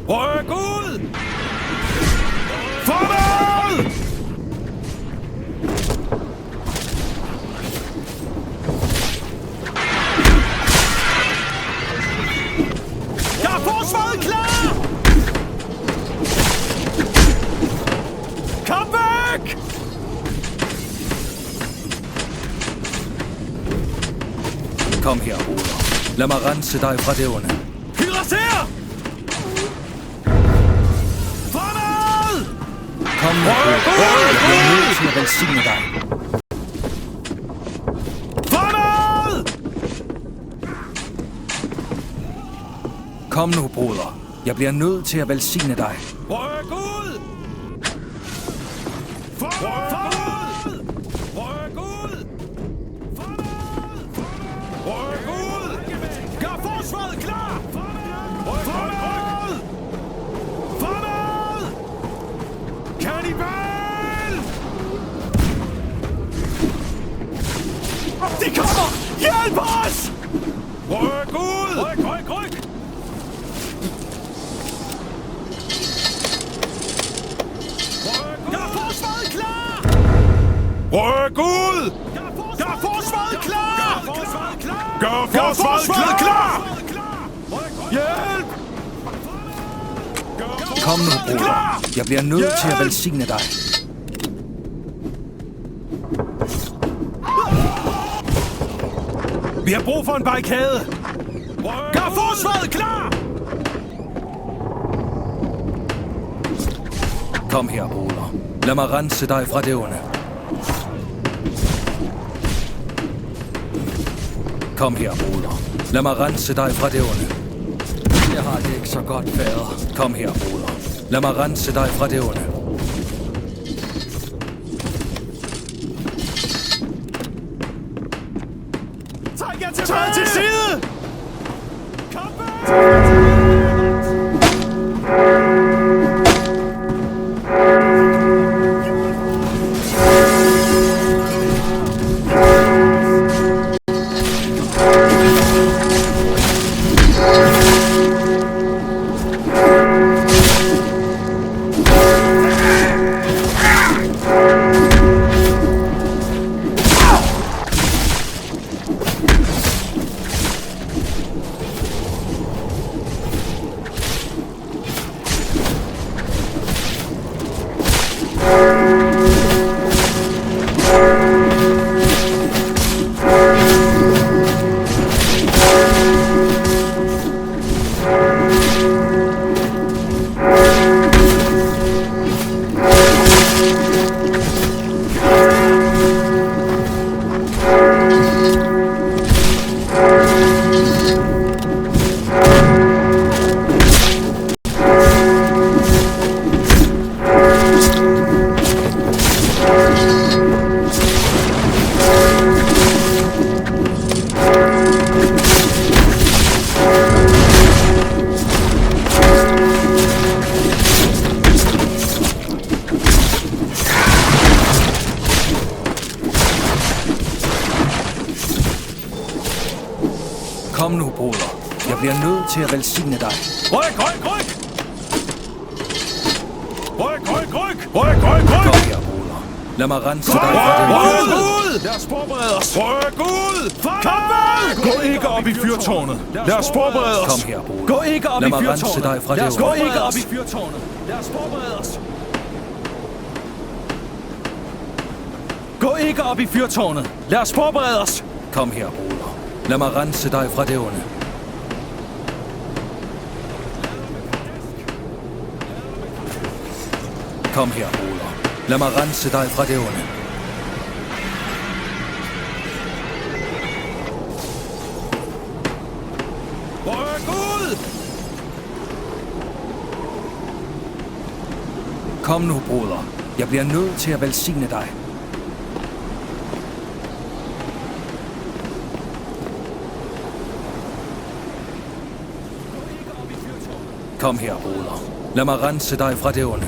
Ryk ud! Fremad! Gør forsvaret klar! Kom væk! Kom her, broder. Lad mig rense dig fra det onde. Hydrater! Fremad! Kom nu, broder. Jeg bliver nødt til at velsigne dig. Fremad! Kom nu, broder. Jeg bliver nødt til at velsigne dig. Ryk ud! Fremad! Ryk ud! Fremad! Ryk ud! Gør forsvaret klar! Fremad! Fremad! Kannibal! De kommer! Hjælp os! Ryk ud! Ryk! Gør forsvaret klar! Ryk ud! Gør forsvaret klar! Gør forsvaret klar! Hjælp! Kom nu, broder. Jeg bliver nødt til at velsigne dig. Vi har brug for en barrikade! Gør forsvaret klar! Kom her, broder. Lad mig rense dig fra det onde. Kom her, broder. Lad mig rense dig fra det onde. Jeg har det ikke så godt, fader. Kom her, broder. Lad mig rense dig fra det onde. Træk jer til side! Kom væk! Kom nu, broder. Jeg bliver nødt til at velsigne dig. Ryk! Kom her, broder. Lad mig rense dig fra det onde. Ryk ud! Lad os forberede os! Ryk ud! Kom væk! Gå ikke op i fyrtårnet! Lad os forberede os! Kom her, broder. Gå ikke op i Lad mig fyrtårnet! rense dig fra det onde. Gå ikke op i fyrtårnet! Lad os forberede os! Gå ikke op i fyrtårnet! Lad os forberede os! Kom her, broder. Lad mig rense dig fra det onde. Kom her, broder. Lad mig rense dig fra det onde. Ryk ud! Kom nu, broder. Jeg bliver nødt til at velsigne dig. Kom her, broder. Lad mig rense dig fra det onde.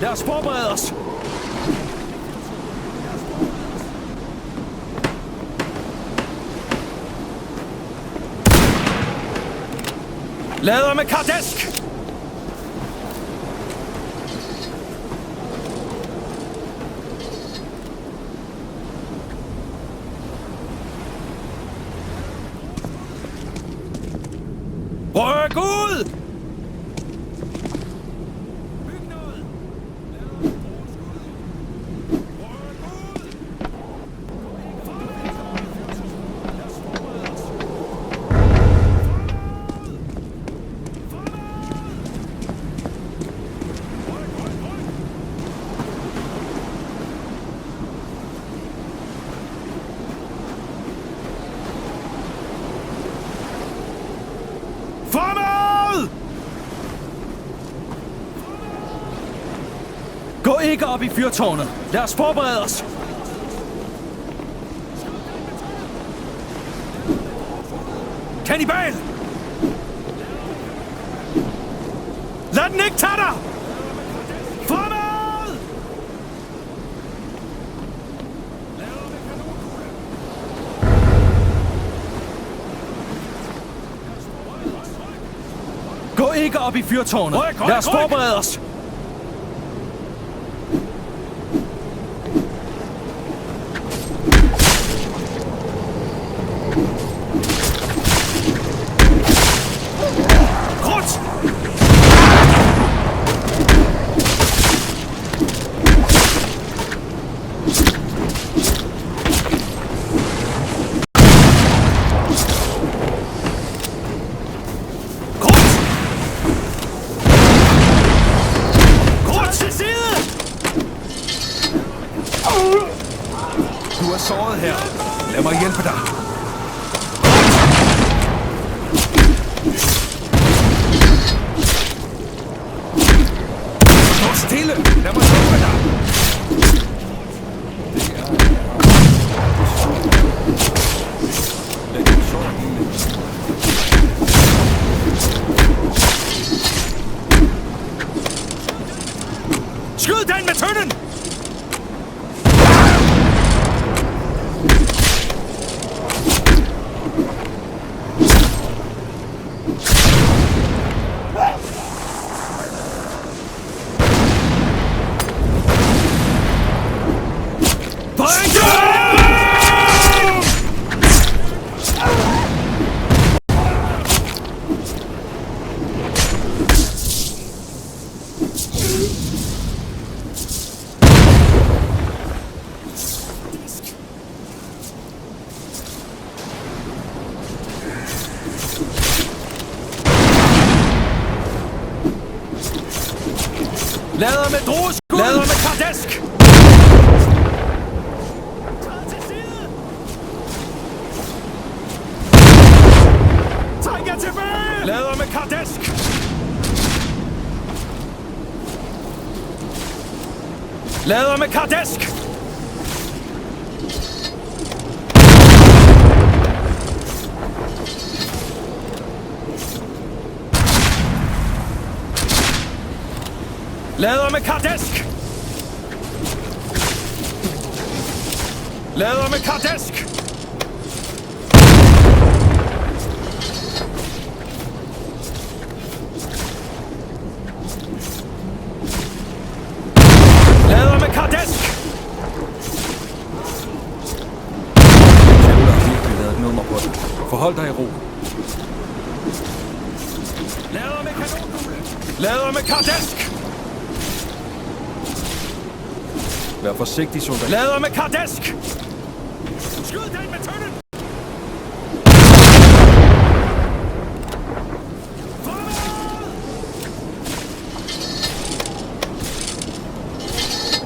Lad os forberede os! Lader med kardesk! Ryk ud! Fremad! Gå ikke op i fyrtårnet. Lad os forberede os. Kannibal! Lad den ikke tage dig! Fremad! Gå ikke op i fyrtårnet. Lad os forberede os. Krudt! Du er såret her. Lad mig hjælpe dig. Stå stille. Lad mig hjælpe dig. Lad din sår hele. Skyd den med tønden! Lader med drueskud! Lader med kardesk! Træk jer tilbage! Lader med kardesk! Lader med kardesk! Lader med kardesk! Lader med kardesk! Lader med kardesk! Kævler har virkelig lavet et nummer på det. Forhold dig i ro. Lader med kanonkugle! Lader med kardesk! Vær forsigtig, soldat. Lader med kardesk! Skyd den med tønden!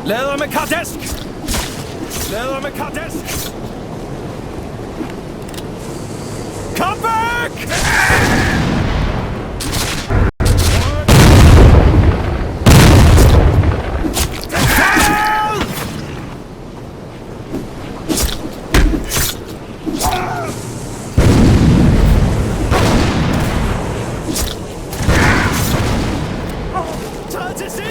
Lader med kardesk! Lader med kardesk! Kom væk! Træd til side!